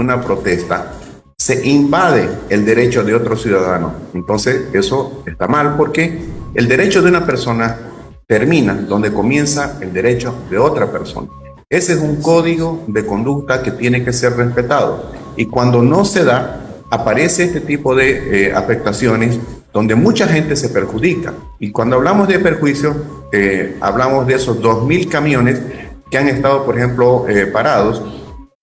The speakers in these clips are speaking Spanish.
una protesta, se invade el derecho de otro ciudadano. Entonces, eso está mal porque el derecho de una persona termina donde comienza el derecho de otra persona. Ese es un código de conducta que tiene que ser respetado. Y cuando no se da, aparece este tipo de afectaciones donde mucha gente se perjudica. Y cuando hablamos de perjuicio, hablamos de esos 2.000 camiones que han estado, por ejemplo, parados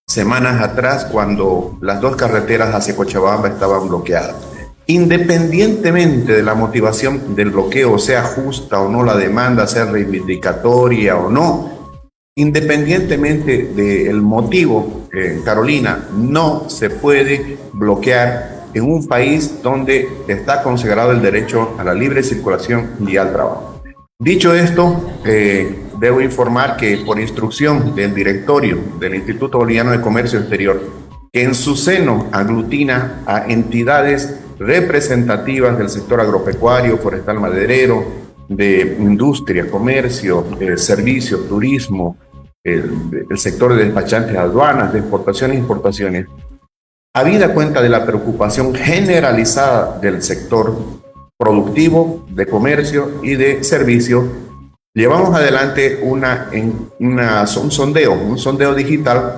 semanas atrás cuando las dos carreteras hacia Cochabamba estaban bloqueadas. Independientemente de la motivación del bloqueo, sea justa o no la demanda, sea reivindicatoria o no, independientemente del motivo, Carolina, no se puede bloquear en un país donde está consagrado el derecho a la libre circulación y al trabajo. Dicho esto, debo informar que por instrucción del directorio del Instituto Boliviano de Comercio Exterior, que en su seno aglutina a entidades representativas del sector agropecuario, forestal, maderero, de industria, comercio, servicios, turismo, el sector de despachantes, aduanas, de exportaciones e importaciones, habida cuenta de la preocupación generalizada del sector productivo, de comercio y de servicio, llevamos adelante un sondeo digital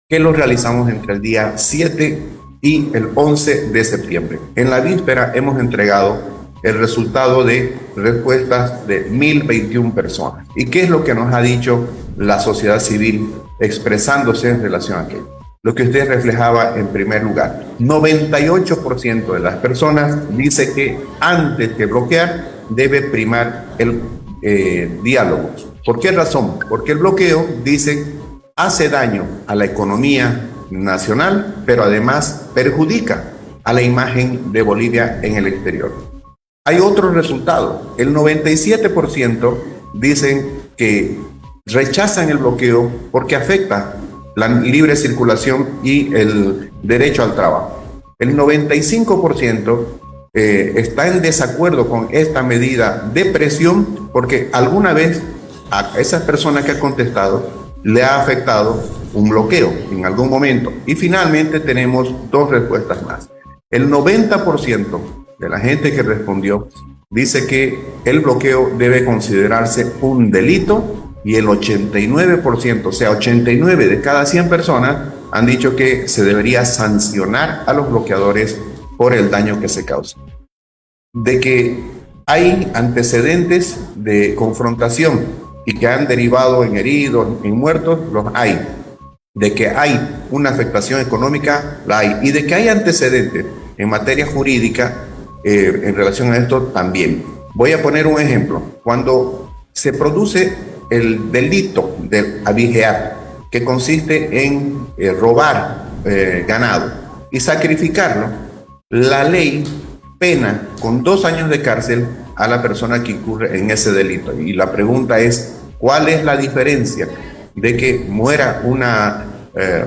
que lo realizamos entre el día 7 y el 11 de septiembre. En la víspera hemos entregado el resultado de respuestas de 1.021 personas. ¿Y qué es lo que nos ha dicho la sociedad civil expresándose en relación a aquello? Lo que usted reflejaba en primer lugar. 98% de las personas dice que antes que bloquear debe primar el diálogo. ¿Por qué razón? Porque el bloqueo, dice, hace daño a la economía nacional, pero además perjudica a la imagen de Bolivia en el exterior. Hay otro resultado. El 97% dicen que rechazan el bloqueo porque afecta la libre circulación y el derecho al trabajo. El 95% está en desacuerdo con esta medida de presión porque alguna vez a esa persona que ha contestado le ha afectado un bloqueo en algún momento. Y finalmente tenemos dos respuestas más. El 90% de la gente que respondió dice que el bloqueo debe considerarse un delito y el 89%, o sea, 89 de cada 100 personas han dicho que se debería sancionar a los bloqueadores por el daño que se causa. De que hay antecedentes de confrontación y que han derivado en heridos, en muertos, los hay. De que hay una afectación económica, la hay. Y de que hay antecedentes en materia jurídica en relación a esto también. Voy a poner un ejemplo. Cuando se produce el delito del abigear, que consiste en robar ganado y sacrificarlo, la ley pena con 2 años de cárcel a la persona que incurre en ese delito. Y la pregunta es, ¿cuál es la diferencia de que muera una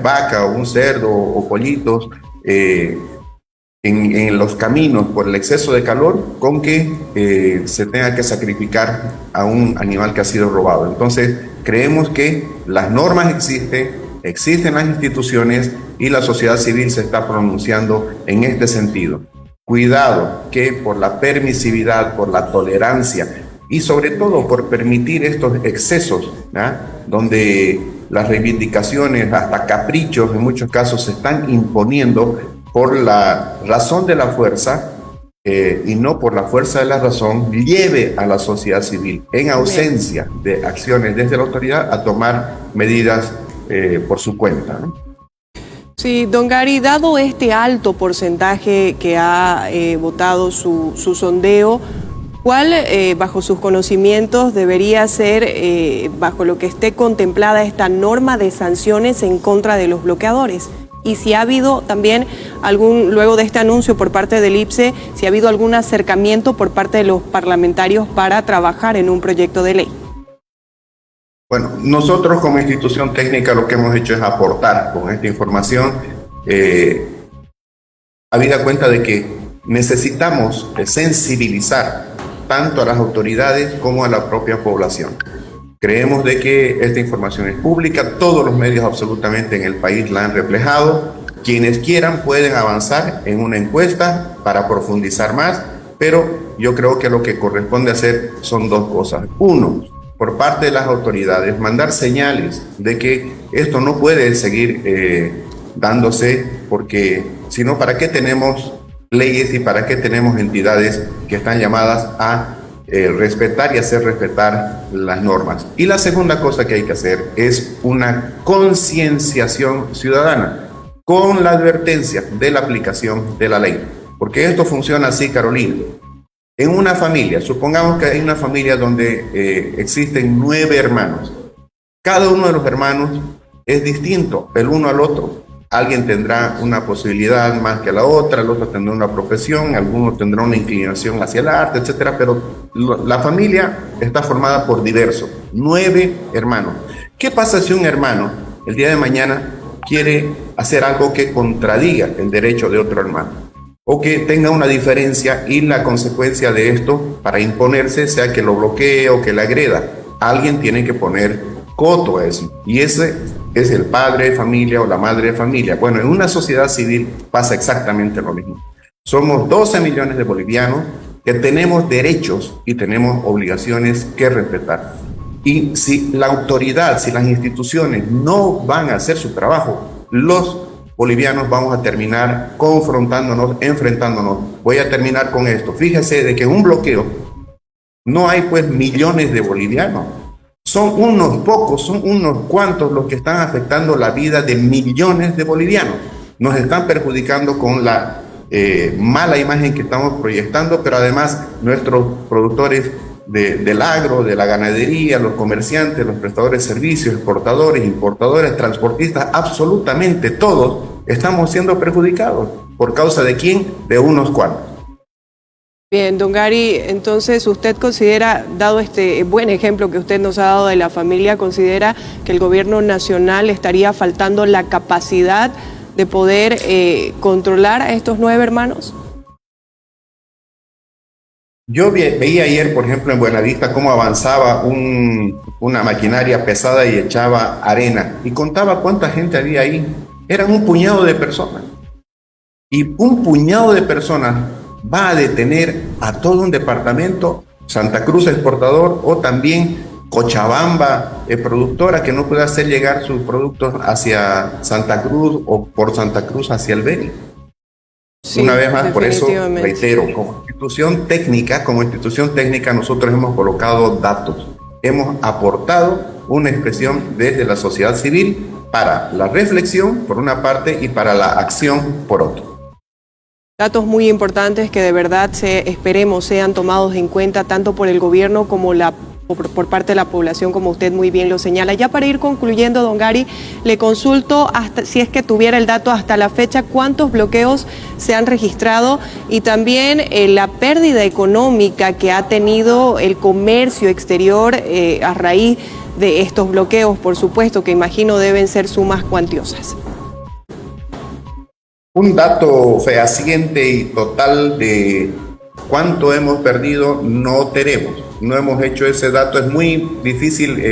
vaca o un cerdo o pollitos en los caminos por el exceso de calor con que se tenga que sacrificar a un animal que ha sido robado? Entonces, creemos que las normas existen las instituciones y la sociedad civil se está pronunciando en este sentido. Cuidado que por la permisividad, por la tolerancia y sobre todo por permitir estos excesos, donde las reivindicaciones, hasta caprichos en muchos casos se están imponiendo por la razón de la fuerza y no por la fuerza de la razón, lleve a la sociedad civil, en ausencia de acciones desde la autoridad, a tomar medidas por su cuenta, ¿no? Sí, don Gary, dado este alto porcentaje que ha votado su sondeo, ¿cuál, bajo sus conocimientos, debería ser, bajo lo que esté contemplada esta norma de sanciones en contra de los bloqueadores? Y si ha habido también luego de este anuncio por parte del IPSE, si ha habido algún acercamiento por parte de los parlamentarios para trabajar en un proyecto de ley. Bueno, nosotros como institución técnica lo que hemos hecho es aportar con esta información, habida cuenta de que necesitamos sensibilizar tanto a las autoridades como a la propia población. Creemos de que esta información es pública, todos los medios absolutamente en el país la han reflejado, quienes quieran pueden avanzar en una encuesta para profundizar más, pero yo creo que lo que corresponde hacer son dos cosas. Uno, por parte de las autoridades, mandar señales de que esto no puede seguir dándose, porque si no, ¿para qué tenemos leyes y para qué tenemos entidades que están llamadas a respetar y hacer respetar las normas? Y la segunda cosa que hay que hacer es una concienciación ciudadana con la advertencia de la aplicación de la ley, porque esto funciona así, Carolina. En una familia, supongamos que hay una familia donde existen 9 hermanos. Cada uno de los hermanos es distinto el uno al otro. Alguien tendrá una posibilidad más que la otra, el otro tendrá una profesión, alguno tendrá una inclinación hacia el arte, etcétera, pero la familia está formada por diversos, 9 hermanos. ¿Qué pasa si un hermano el día de mañana quiere hacer algo que contradiga el derecho de otro hermano? O que tenga una diferencia y la consecuencia de esto para imponerse sea que lo bloquee o que le agreda. Alguien tiene que poner coto a eso. Y ese es el padre de familia o la madre de familia. Bueno, en una sociedad civil pasa exactamente lo mismo. Somos 12 millones de bolivianos que tenemos derechos y tenemos obligaciones que respetar. Y si la autoridad, si las instituciones no van a hacer su trabajo, los bolivianos vamos a terminar confrontándonos, enfrentándonos. Voy a terminar con esto. Fíjese de que en un bloqueo no hay pues millones de bolivianos. Son unos pocos, son unos cuantos los que están afectando la vida de millones de bolivianos. Nos están perjudicando con la mala imagen que estamos proyectando, pero además nuestros productores del agro, de la ganadería, los comerciantes, los prestadores de servicios, exportadores, importadores, transportistas, absolutamente todos estamos siendo perjudicados. ¿Por causa de quién? De unos cuantos. Bien, don Gary, entonces usted considera, dado este buen ejemplo que usted nos ha dado de la familia, ¿considera que el gobierno nacional estaría faltando la capacidad de poder controlar a estos 9 hermanos? Yo veía ayer, por ejemplo, en Buenavista cómo avanzaba una maquinaria pesada y echaba arena y contaba cuánta gente había ahí. Eran un puñado de personas. Y un puñado de personas va a detener a todo un departamento, Santa Cruz exportador o también Cochabamba productora, que no puede hacer llegar sus productos hacia Santa Cruz o por Santa Cruz hacia el Beni. Sí, una vez más, por eso reitero, como institución técnica nosotros hemos colocado datos, hemos aportado una expresión desde la sociedad civil para la reflexión por una parte y para la acción por otra. Datos muy importantes que de verdad esperemos sean tomados en cuenta tanto por el gobierno como por parte de la población, como usted muy bien lo señala. Ya para ir concluyendo, don Gary, le consulto, hasta, si es que tuviera el dato hasta la fecha, cuántos bloqueos se han registrado y también la pérdida económica que ha tenido el comercio exterior a raíz de estos bloqueos, por supuesto, que imagino deben ser sumas cuantiosas. Un dato fehaciente y total de cuánto hemos perdido no tenemos. No hemos hecho ese dato, es muy difícil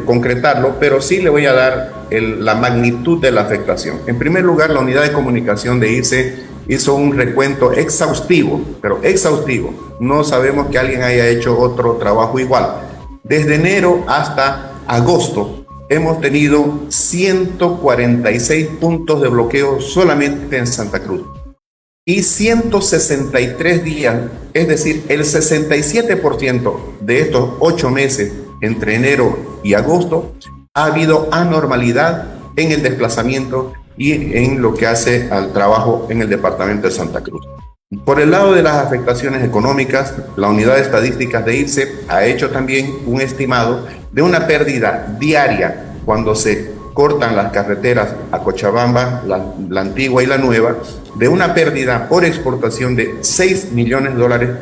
concretarlo, pero sí le voy a dar la magnitud de la afectación. En primer lugar, la unidad de comunicación de ICE hizo un recuento exhaustivo, pero exhaustivo. No sabemos que alguien haya hecho otro trabajo igual. Desde enero hasta agosto hemos tenido 146 puntos de bloqueo solamente en Santa Cruz. Y 163 días, es decir, el 67% de estos 8 meses entre enero y agosto, ha habido anormalidad en el desplazamiento y en lo que hace al trabajo en el departamento de Santa Cruz. Por el lado de las afectaciones económicas, la unidad de estadísticas de IRCE ha hecho también un estimado de una pérdida diaria cuando se cortan las carreteras a Cochabamba, la antigua y la nueva, de una pérdida por exportación de $6 millones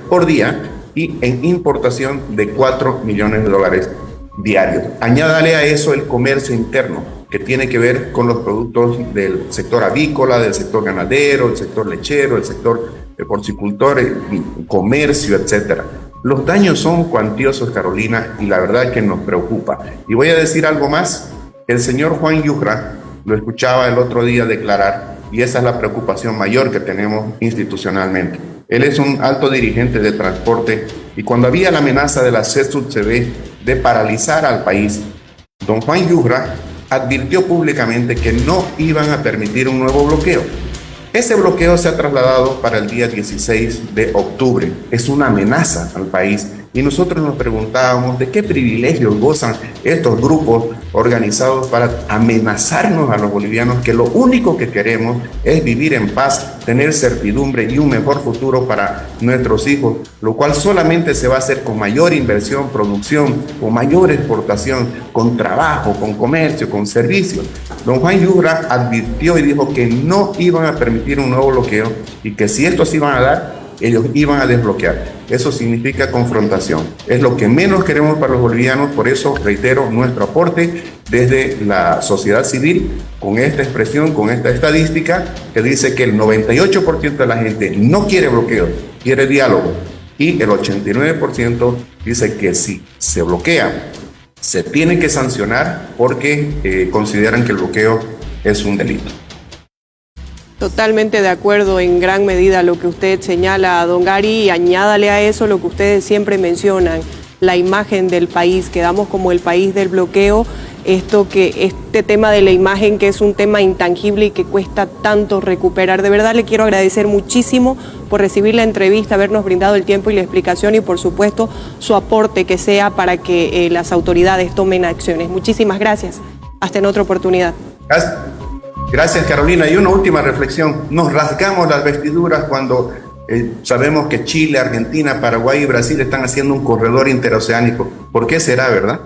por día y en importación de $4 millones diarios. Añádale a eso el comercio interno, que tiene que ver con los productos del sector avícola, del sector ganadero, del sector lechero, del sector porcicultor, comercio, etcétera. Los daños son cuantiosos, Carolina, y la verdad que nos preocupa. Y voy a decir algo más. El señor Juan Yujra lo escuchaba el otro día declarar, y esa es la preocupación mayor que tenemos institucionalmente. Él es un alto dirigente de transporte y cuando había la amenaza de la CESUD-CV de paralizar al país, don Juan Yujra advirtió públicamente que no iban a permitir un nuevo bloqueo. Ese bloqueo se ha trasladado para el día 16 de octubre. Es una amenaza al país y nosotros nos preguntábamos de qué privilegios gozan estos grupos organizados para amenazarnos a los bolivianos, que lo único que queremos es vivir en paz, tener certidumbre y un mejor futuro para nuestros hijos, lo cual solamente se va a hacer con mayor inversión, producción, con mayor exportación, con trabajo, con comercio, con servicios. Don Juan Yujra advirtió y dijo que no iban a permitir un nuevo bloqueo y que si estos iban a dar, ellos iban a desbloquear. Eso significa confrontación. Es lo que menos queremos para los bolivianos, por eso reitero nuestro aporte desde la sociedad civil con esta expresión, con esta estadística que dice que el 98% de la gente no quiere bloqueo, quiere diálogo y el 89% dice que si se bloquea, se tiene que sancionar porque consideran que el bloqueo es un delito. Totalmente de acuerdo en gran medida lo que usted señala, don Gary, y añádale a eso lo que ustedes siempre mencionan, la imagen del país, quedamos como el país del bloqueo, este tema de la imagen que es un tema intangible y que cuesta tanto recuperar. De verdad le quiero agradecer muchísimo por recibir la entrevista, habernos brindado el tiempo y la explicación y por supuesto su aporte que sea para que las autoridades tomen acciones. Muchísimas gracias. Hasta en otra oportunidad. Gracias, Carolina. Y una última reflexión. Nos rasgamos las vestiduras cuando sabemos que Chile, Argentina, Paraguay y Brasil están haciendo un corredor interoceánico. ¿Por qué será, verdad?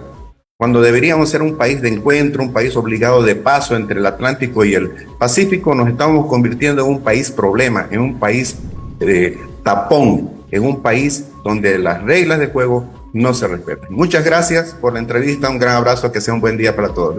Cuando deberíamos ser un país de encuentro, un país obligado de paso entre el Atlántico y el Pacífico, nos estamos convirtiendo en un país problema, en un país tapón, en un país donde las reglas de juego no se respetan. Muchas gracias por la entrevista. Un gran abrazo. Que sea un buen día para todos.